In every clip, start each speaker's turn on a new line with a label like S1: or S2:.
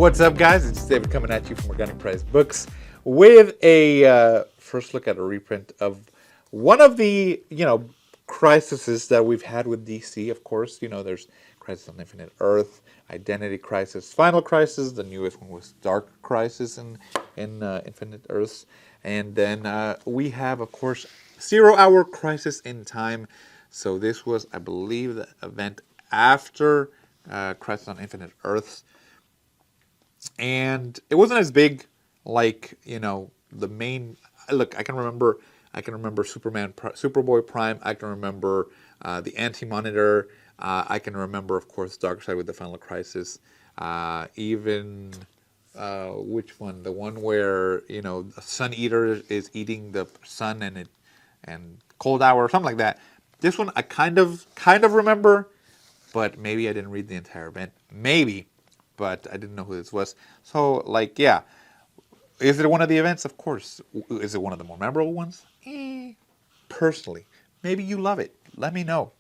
S1: What's up, guys? It's David coming at you from Organic Price Books with a first look at a reprint of one of the, crises that we've had with DC. Of course, there's Crisis on Infinite Earth, Identity Crisis, Final Crisis. The newest one was Dark Crisis in Infinite Earths. And then we have, of course, 0 Hour Crisis in Time. So this was, I believe, the event after Crisis on Infinite Earths. And it wasn't as big like, the main. Look, I can remember Superboy Prime. I can remember the Anti-Monitor. I can remember, of course, Darkseid with the Final Crisis. Even which one? The one where the Sun Eater is eating the sun and Cold Hour or something like that. This one I kind of remember, but maybe I didn't read the entire event. Maybe. But I didn't know who this was. So, yeah. Is it one of the events? Of course. Is it one of the more memorable ones? Personally. Maybe you love it. Let me know.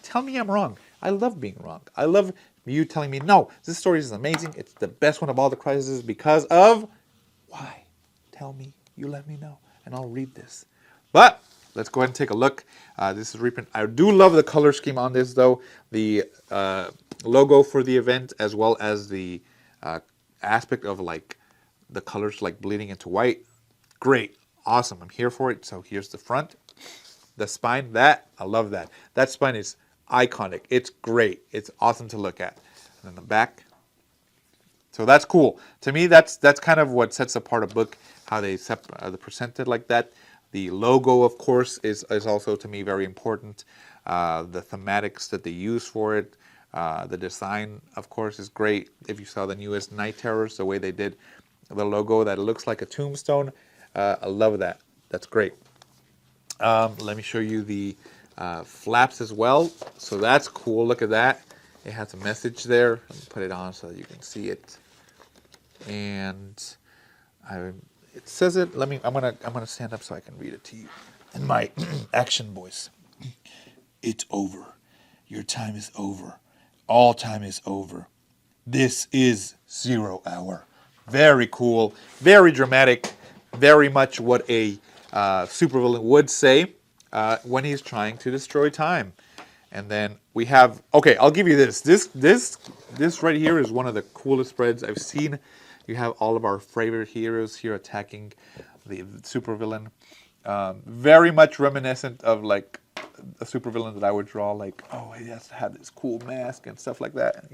S1: Tell me I'm wrong. I love being wrong. I love you telling me, no, this story is amazing. It's the best one of all the crises because of... Why? Tell me. You let me know. And I'll read this. But... let's go ahead and take a look. This is reprint. I do love the color scheme on this, though. The logo for the event, as well as the aspect of the colors bleeding into white. Great, awesome. I'm here for it. So here's the front, the spine. I love that. That spine is iconic. It's great. It's awesome to look at. And then the back. So that's cool. To me, that's kind of what sets apart a book. How they present it like that. The logo, of course, is also, to me, very important. The thematics that they use for it. The design, of course, is great. If you saw the newest Night Terrors, the way they did the logo, that it looks like a tombstone. I love that. That's great. Let me show you the flaps as well. So that's cool. Look at that. It has a message there. Let me put it on so that you can see it. And it says it. I'm gonna stand up so I can read it to you in my action voice. It's over. Your time is over. All time is over. This is 0 Hour. Very cool. Very dramatic. Very much what a supervillain would say when he's trying to destroy time. And then we have. Okay, I'll give you this. This right here is one of the coolest spreads I've seen. You have all of our favorite heroes here attacking the supervillain. Very much reminiscent of a supervillain that I would draw. Oh, he has to have this cool mask and stuff like that.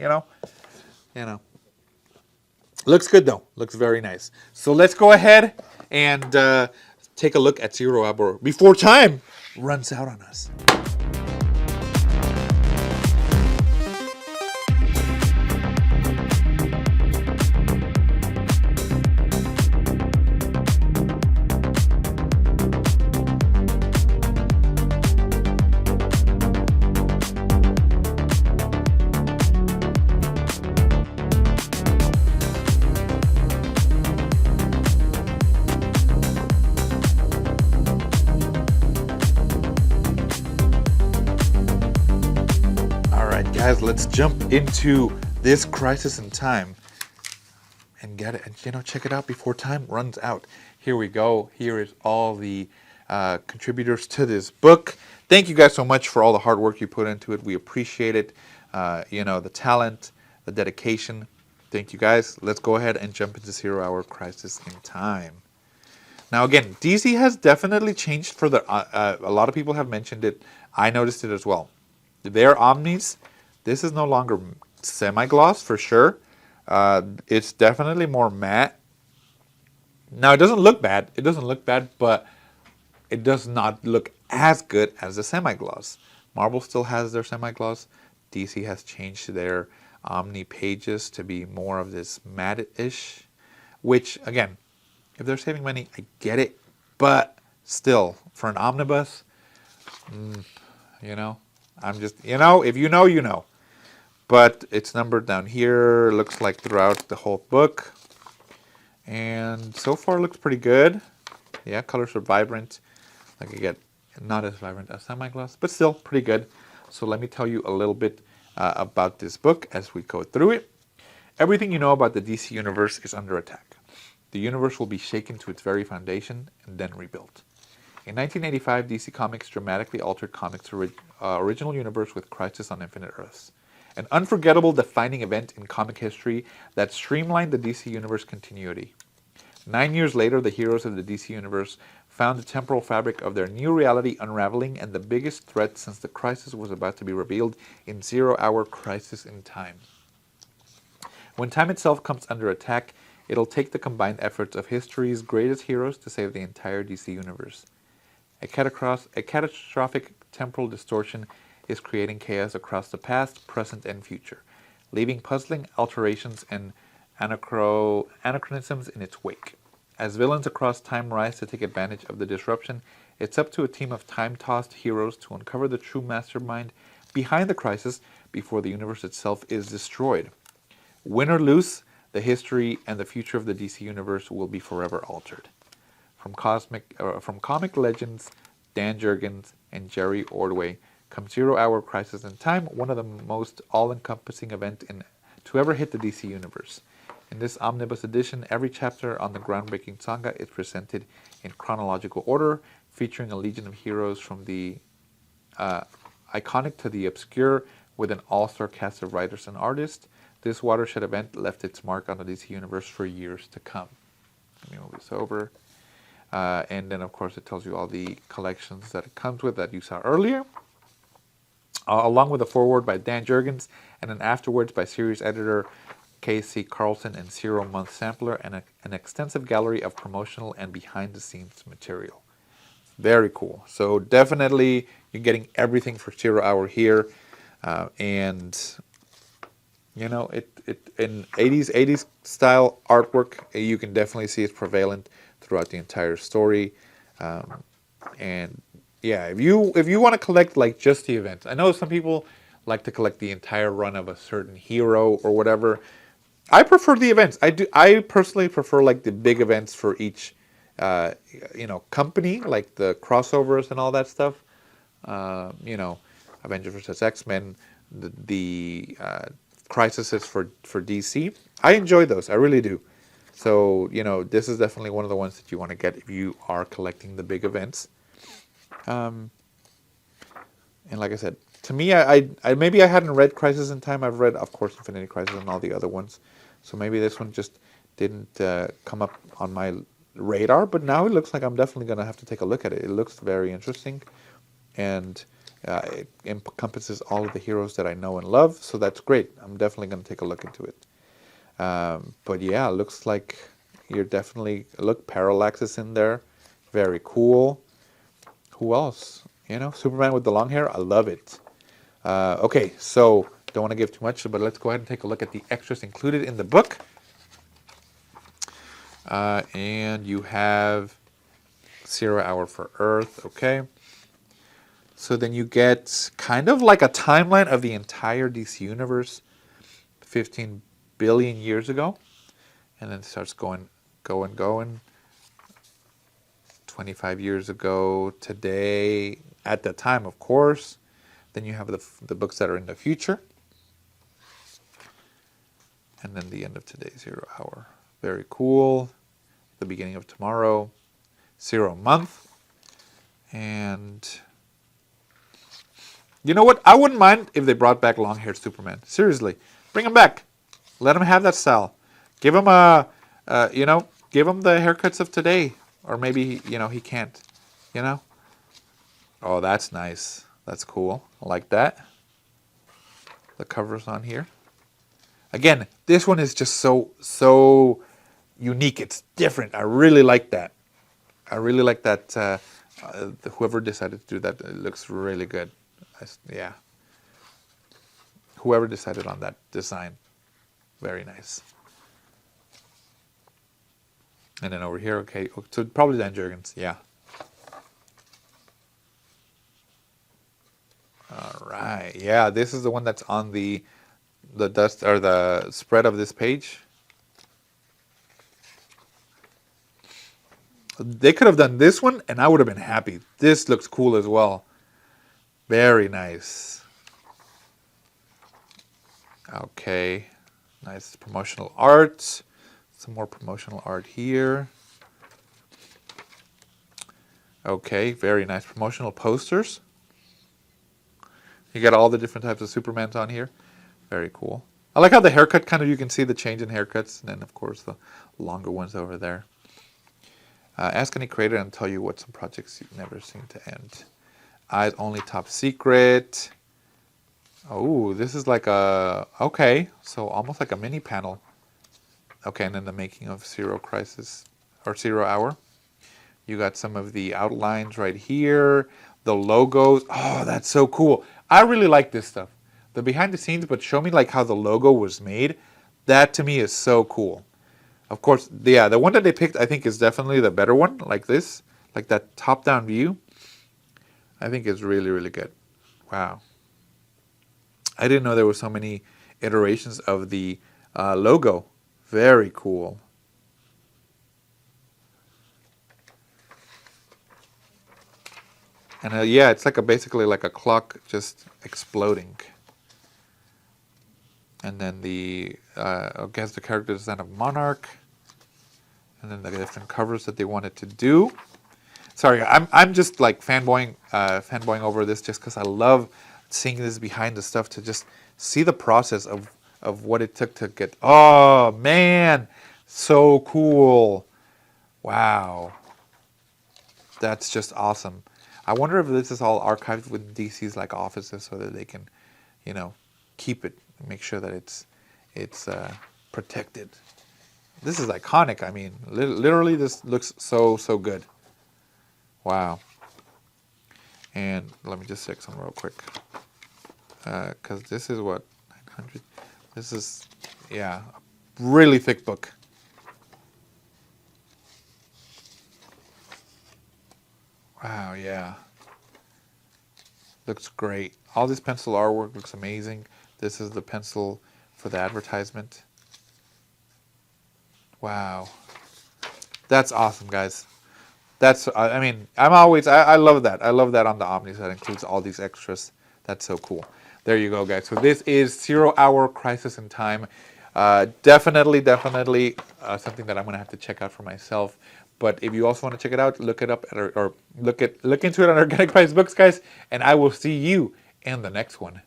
S1: Looks good though. Looks very nice. So let's go ahead and take a look at 0 Hour before time runs out on us. Guys, let's jump into this Crisis in Time and get it, and check it out before time runs out. Here we go. Here is all the contributors to this book. Thank you guys so much for all the hard work you put into it. We appreciate it. The talent, the dedication. Thank you guys. Let's go ahead and jump into 0 Hour Crisis in Time. Now again, DC has definitely changed for the. A lot of people have mentioned it. I noticed it as well. Their Omnis. This is no longer semi-gloss for sure. It's definitely more matte. Now, it doesn't look bad. But it does not look as good as the semi-gloss. Marvel still has their semi-gloss. DC has changed their Omni pages to be more of this matte-ish. Which, again, if they're saving money, I get it. But still, for an omnibus, I'm just, if you know, you know. But it's numbered down here. Looks like throughout the whole book. And so far looks pretty good. Yeah, colors are vibrant. Like you get not as vibrant as semi-gloss, but still pretty good. So let me tell you a little bit about this book as we go through it. Everything you know about the DC universe is under attack. The universe will be shaken to its very foundation and then rebuilt. In 1985, DC Comics dramatically altered comics' original universe with Crisis on Infinite Earths, an unforgettable defining event in comic history that streamlined the DC Universe continuity. 9 years later, the heroes of the DC Universe found the temporal fabric of their new reality unraveling, and the biggest threat since the Crisis was about to be revealed in Zero Hour Crisis in Time. When time itself comes under attack, it'll take the combined efforts of history's greatest heroes to save the entire DC Universe. A catastrophic temporal distortion is creating chaos across the past, present, and future, leaving puzzling alterations and anachronisms in its wake. As villains across time rise to take advantage of the disruption, it's up to a team of time-tossed heroes to uncover the true mastermind behind the crisis before the universe itself is destroyed. Win or lose, the history and the future of the DC Universe will be forever altered. From comic legends Dan Jurgens and Jerry Ordway come Zero Hour Crisis in Time, one of the most all-encompassing events to ever hit the DC Universe. In this omnibus edition, every chapter on the groundbreaking saga is presented in chronological order, featuring a legion of heroes from the iconic to the obscure, with an all-star cast of writers and artists. This watershed event left its mark on the DC Universe for years to come. Let me move this over. And then, of course, it tells you all the collections that it comes with that you saw earlier, along with a foreword by Dan Jurgens and an afterwards by series editor K.C. Carlson and Zero Month Sampler, and an extensive gallery of promotional and behind-the-scenes material. Very cool. So definitely you're getting everything for Zero Hour here. And, you know, it in 80s style artwork, you can definitely see it's prevalent throughout the entire story. And yeah, if you want to collect like just the events, I know some people like to collect the entire run of a certain hero or whatever. I prefer the events. I personally prefer like the big events for each company, like the crossovers and all that stuff. Avengers vs. X-Men, the Crises for DC. I enjoy those. I really do. So, this is definitely one of the ones that you want to get if you are collecting the big events. And like I said, to me, I maybe I hadn't read Crisis in Time. I've read, of course, Infinity Crisis and all the other ones. So maybe this one just didn't come up on my radar. But now it looks like I'm definitely going to have to take a look at it. It looks very interesting. And it encompasses all of the heroes that I know and love. So that's great. I'm definitely going to take a look into it. But yeah, looks like you're definitely... Look, Parallax is in there. Very cool. Who else? Superman with the long hair. I love it. Okay, so don't want to give too much, but let's go ahead and take a look at the extras included in the book. And you have 0 Hour for Earth, okay. So then you get kind of like a timeline of the entire DC Universe 15 billion years ago. And then it starts going. 25 years ago, today, at the time, of course. Then you have the books that are in the future. And then the end of today, 0 Hour. Very cool. The beginning of tomorrow, 0 Month. And you know what? I wouldn't mind if they brought back long-haired Superman. Seriously. Bring him back. Let him have that style. Give him give him the haircuts of today. Or maybe, he can't. Oh, that's nice. That's cool. I like that. The cover's on here. Again, this one is just so unique. It's different. I really like that. I really like that. Whoever decided to do that, it looks really good. Yeah. Whoever decided on that design. Very nice. And then over here, okay, so probably Dan Jurgens, yeah. All right, yeah, this is the one that's on the dust or the spread of this page. They could have done this one, and I would have been happy. This looks cool as well. Very nice. Okay, Nice promotional art. Some more promotional art here. Okay, very nice promotional posters. You got all the different types of Supermans on here. Very cool. I like how the haircut kind of, you can see the change in haircuts. And then, of course, the longer ones over there. Ask any creator and tell you what some projects you've never seen to end. Eyes Only Top Secret. Oh, this is like a, okay, so almost like a mini panel. Okay, and then the making of Zero Crisis, or Zero Hour. You got some of the outlines right here, the logos. Oh, that's so cool. I really like this stuff. The behind the scenes, but show me like how the logo was made. That to me is so cool. Of course, yeah, the one that they picked I think is definitely the better one, like this, like that top-down view. I think is really, really good. Wow. I didn't know there were so many iterations of the logo. Very cool. And yeah, it's like basically like a clock just exploding. And then against the character design of Monarch. And then the different covers that they wanted to do. Sorry, I'm just like fanboying over this just because I love seeing this behind the stuff, to just see the process of what it took to get. Oh man, so cool! Wow, that's just awesome. I wonder if this is all archived with DC's like offices so that they can, you know, keep it, make sure that it's protected. This is iconic. I mean, literally, this looks so good. Wow. And let me just check some real quick, because this is what 900. This is, yeah, a really thick book. Wow, yeah. Looks great. All this pencil artwork looks amazing. This is the pencil for the advertisement. Wow. That's awesome, guys. That's, I mean, I love that. I love that on the Omnibus. That includes all these extras. That's so cool. There you go, guys. So this is 0 Hour Crisis in Time. Definitely something that I'm going to have to check out for myself. But if you also want to check it out, look it up or look into it on Organic Price Books, guys. And I will see you in the next one.